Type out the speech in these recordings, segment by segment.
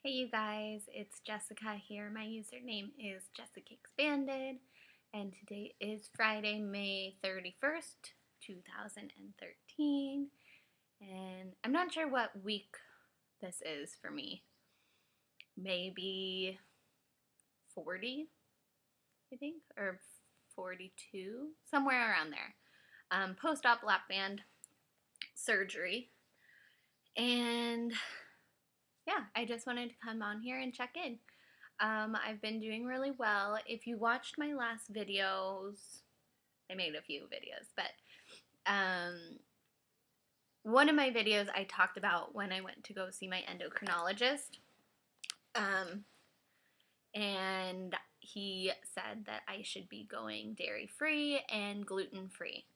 Hey you guys, it's Jessica here. My username is Jessica Expanded, and today is Friday, May 31st, 2013. And I'm not sure what week this is for me. Maybe 40, I think, or 42, somewhere around there. Post-op lapband surgery. And yeah, I just wanted to come on here and check in. I've been doing really well. If you watched my last videos, I made a few videos, but one of my videos I talked about when I went to go see my endocrinologist, and he said that I should be going dairy-free and gluten-free.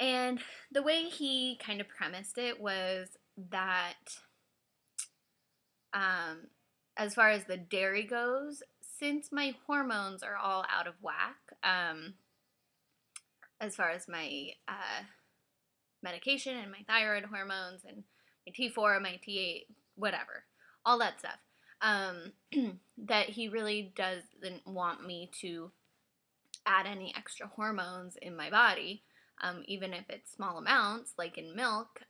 And the way he kind of premised it was that as far as the dairy goes, since my hormones are all out of whack, as far as my medication and my thyroid hormones and my T4, my T8, whatever, all that stuff, that he really doesn't want me to add any extra hormones in my body, even if it's small amounts, like in milk.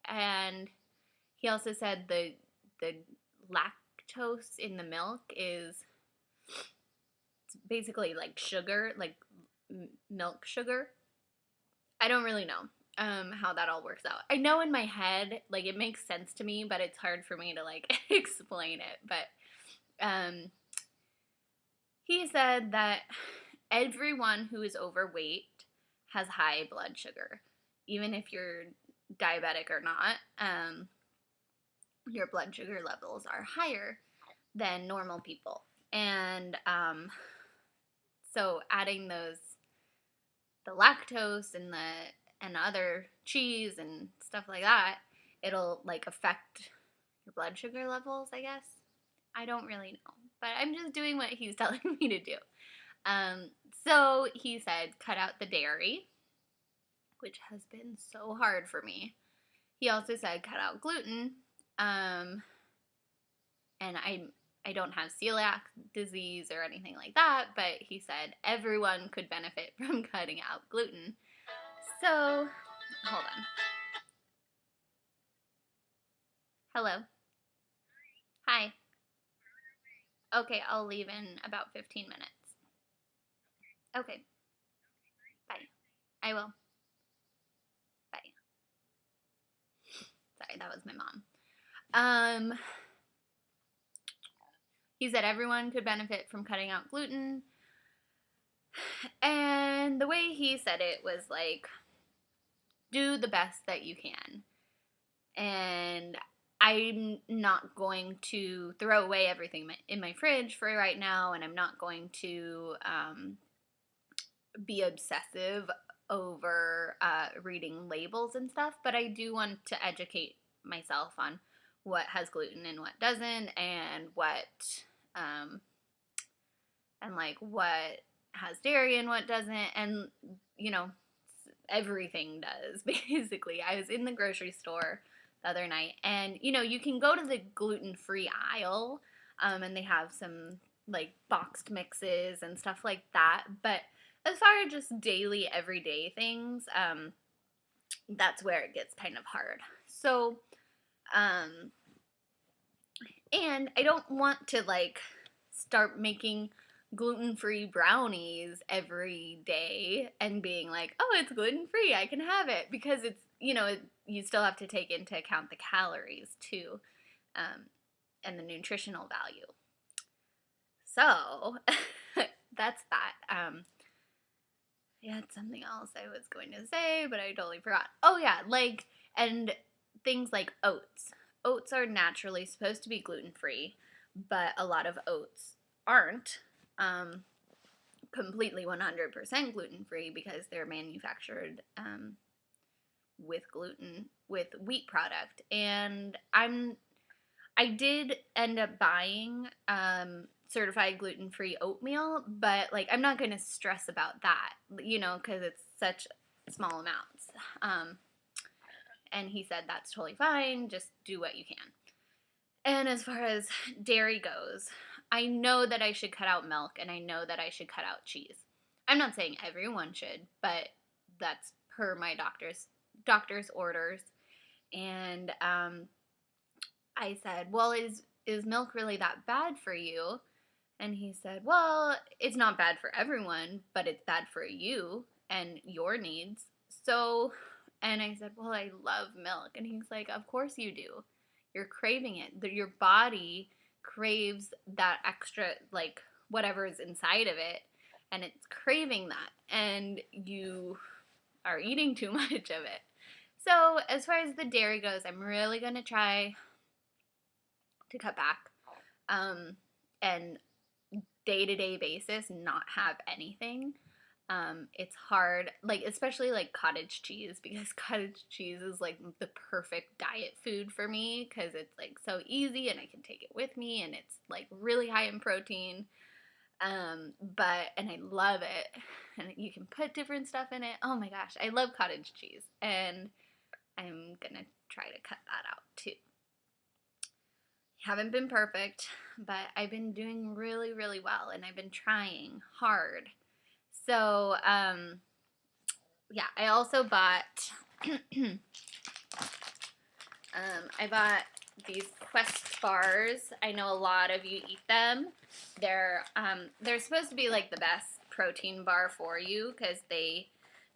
And he also said the lactose in the milk is basically like sugar, like milk sugar. I don't really know how that all works out. I know in my head, like, it makes sense to me, but it's hard for me to like explain it. But he said that everyone who is overweight has high blood sugar, even if you're diabetic or not. Your blood sugar levels are higher than normal people. And so adding the lactose and other cheese and stuff like that, it'll like affect your blood sugar levels, I guess. I don't really know, but I'm just doing what he's telling me to do. So he said cut out the dairy, which has been so hard for me. He also said cut out gluten. And I don't have celiac disease or anything like that, but he said everyone could benefit from cutting out gluten. So, hold on. Hello. Hi. Okay, I'll leave in about 15 minutes. Okay. Bye. I will. Bye. Sorry, that was my mom. He said everyone could benefit from cutting out gluten. And the way he said it was like, do the best that you can. And I'm not going to throw away everything in my fridge for right now, and I'm not going to be obsessive over reading labels and stuff, but I do want to educate myself on what has gluten and what doesn't, and like what has dairy and what doesn't, and everything does, basically. I was in the grocery store the other night, and you can go to the gluten-free aisle, and they have some like boxed mixes and stuff like that, but as far as just daily, everyday things, that's where it gets kind of hard. So, and I don't want to like start making gluten-free brownies every day and being like, oh, it's gluten-free, I can have it, because it's, you still have to take into account the calories too, and the nutritional value. So, that's that. Yeah, it's something else I was going to say, but I totally forgot. Oh yeah, like, and things like oats. Oats are naturally supposed to be gluten-free, but a lot of oats aren't completely 100% gluten-free because they're manufactured with gluten, with wheat product. And I did end up buying certified gluten-free oatmeal, but like I'm not going to stress about that, because it's such small amounts. And he said that's totally fine, just do what you can. And as far as dairy goes, I know that I should cut out milk and I know that I should cut out cheese. I'm not saying everyone should, but that's per my doctor's orders. And I said, "Well, is milk really that bad for you?" And he said, "Well, it's not bad for everyone, but it's bad for you and your needs." So, and I said, "Well, I love milk." And he's like, "Of course you do. You're craving it. Your body craves that extra, like, whatever is inside of it, and it's craving that. And you are eating too much of it." So, as far as the dairy goes, I'm really going to try to cut back. And day-to-day basis not have anything. It's hard, like, especially like cottage cheese, because cottage cheese is like the perfect diet food for me because it's like so easy and I can take it with me and it's like really high in protein. And I love it, and you can put different stuff in it. Oh my gosh, I love cottage cheese, and I'm gonna try to cut that out too. Haven't been perfect, but I've been doing really, really well, and I've been trying hard. So, yeah, I also bought, I bought these Quest bars. I know a lot of you eat them. They're supposed to be like the best protein bar for you because they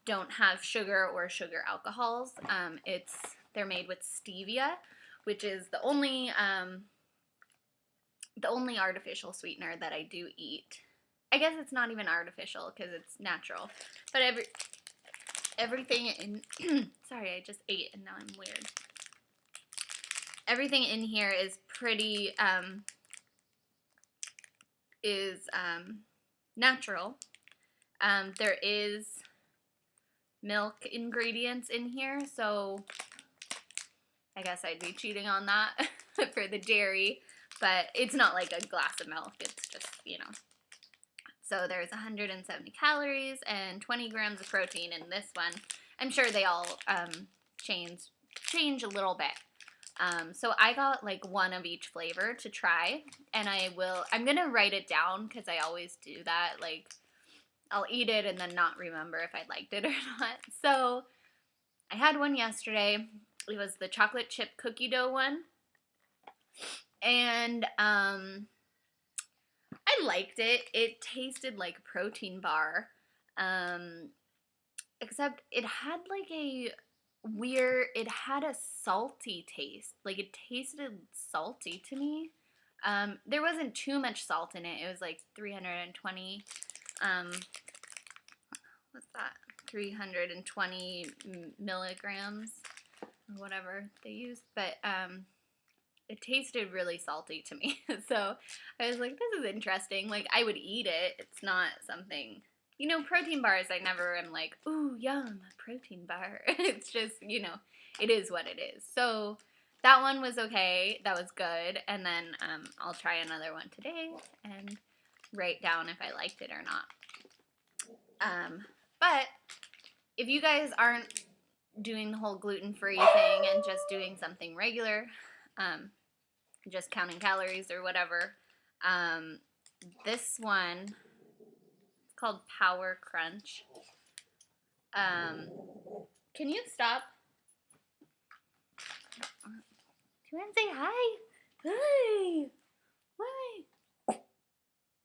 don't have sugar or sugar alcohols. They're made with stevia, which is the only artificial sweetener that I do eat. I guess it's not even artificial because it's natural. But everything in sorry, I just ate and now I'm weird. Everything in here is pretty natural. There is milk ingredients in here, so I guess I'd be cheating on that for the dairy. But it's not like a glass of milk. It's just, So there's 170 calories and 20 grams of protein in this one. I'm sure they all change a little bit. So I got like one of each flavor to try, and I'm going to write it down because I always do that. Like, I'll eat it and then not remember if I liked it or not. So I had one yesterday. It was the chocolate chip cookie dough one. And I liked it. It tasted like a protein bar, except it had like it had a salty taste. Like, it tasted salty to me. There wasn't too much salt in it. It was like 320, what's that? 320 milligrams or whatever they used. But, it tasted really salty to me. So I was like, this is interesting. Like, I would eat it. It's not something, protein bars, I never am like, ooh, yum, a protein bar. It's just, it is what it is. So that one was okay. That was good. And then I'll try another one today and write down if I liked it or not. But if you guys aren't doing the whole gluten-free thing and just doing something regular, just counting calories or whatever, this one, it's called Power Crunch. Can you stop? Do you want to say hi? Hi! Why? Why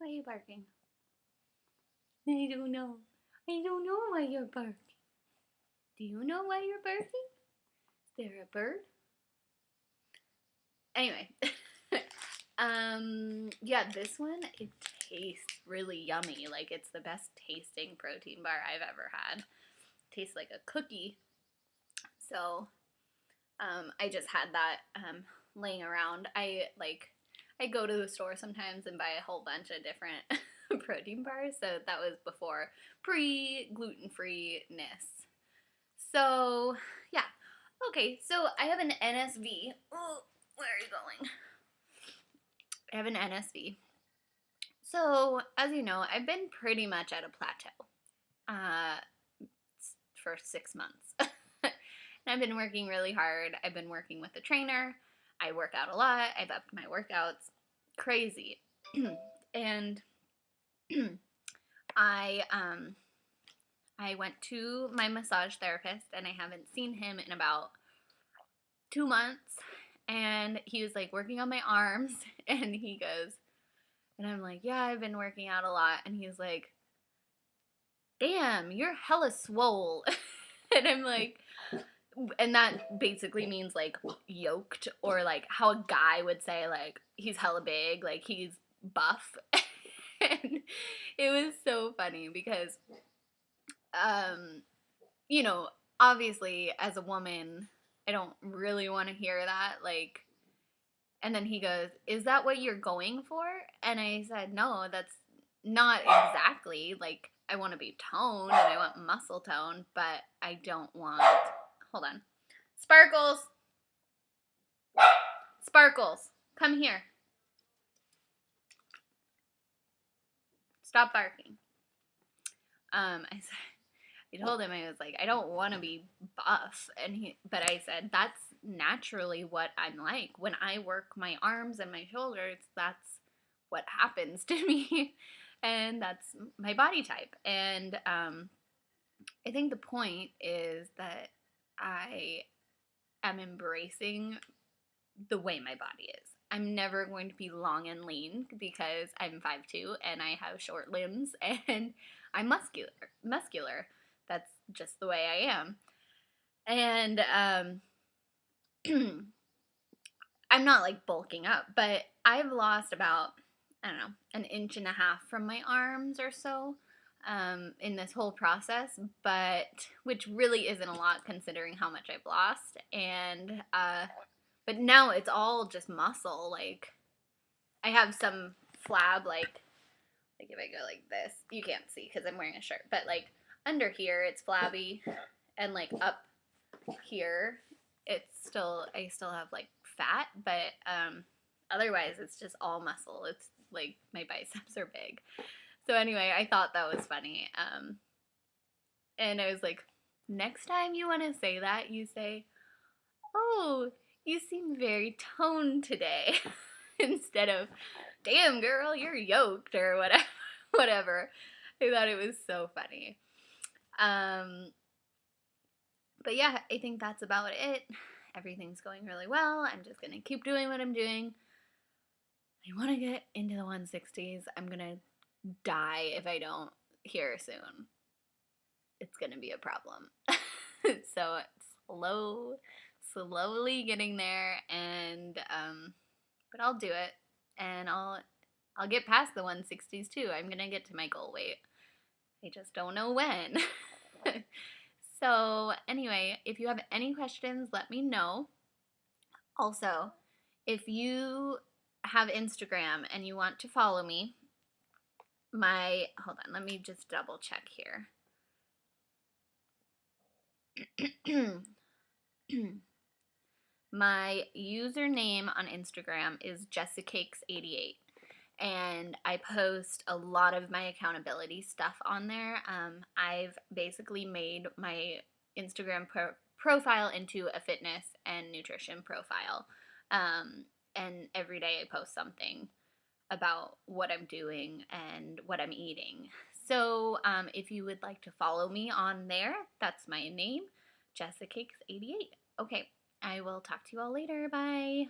are you barking? I don't know. I don't know why you're barking. Do you know why you're barking? Is there a bird? Anyway, yeah, this one, it tastes really yummy. Like, it's the best tasting protein bar I've ever had. Tastes like a cookie. So, I just had that, laying around. I go to the store sometimes and buy a whole bunch of different protein bars. So that was before pre-gluten-free-ness. So, yeah. Okay, so I have an NSV. Oh, where are you going? I have an NSV. So, as you know, I've been pretty much at a plateau for 6 months. And I've been working really hard. I've been working with a trainer. I work out a lot. I've upped my workouts crazy. And I I went to my massage therapist, and I haven't seen him in about 2 months, and he was like working on my arms, and he goes, and I'm like, yeah, I've been working out a lot, and he's like, damn, you're hella swole. And I'm like, and that basically means like yoked, or like how a guy would say like he's hella big, like he's buff. And it was so funny because you know, obviously as a woman, I don't really want to hear that, like. And then he goes, is that what you're going for? And I said, no, that's not exactly. Like, I want to be toned and I want muscle tone, but I don't want. Hold on. Sparkles! Sparkles, come here. Stop barking. I told him, I was like, I don't want to be buff, but I said that's naturally what I'm like. When I work my arms and my shoulders, that's what happens to me, and that's my body type. And I think the point is that I am embracing the way my body is. I'm never going to be long and lean because I'm 5'2" and I have short limbs and I'm muscular. That's just the way I am. And I'm not like bulking up, but I've lost about, I don't know, 1.5 inches from my arms or so in this whole process, but which really isn't a lot considering how much I've lost. And but now it's all just muscle. Like, I have some flab, like if I go like this, you can't see because I'm wearing a shirt, but like under here it's flabby, and like up here I still have like fat, but otherwise it's just all muscle. It's like my biceps are big. So anyway, I thought that was funny. And I was like, next time you want to say that, you say, oh, you seem very toned today. Instead of, damn girl, you're yoked, or whatever. I thought it was so funny. But yeah, I think that's about it. Everything's going really well. I'm just going to keep doing what I'm doing. I want to get into the 160s. I'm going to die if I don't here soon. It's going to be a problem. So slowly getting there, and but I'll do it, and I'll get past the 160s too. I'm going to get to my goal weight. I just don't know when. So anyway, if you have any questions, let me know. Also, if you have Instagram and you want to follow me, hold on, let me just double check here. My username on Instagram is jessicakes88, and I post a lot of my accountability stuff on there. I've basically made my Instagram profile into a fitness and nutrition profile, and every day I post something about what I'm doing and what I'm eating. So if you would like to follow me on there, that's my name, jessicakes88. Okay, I will talk to you all later. Bye.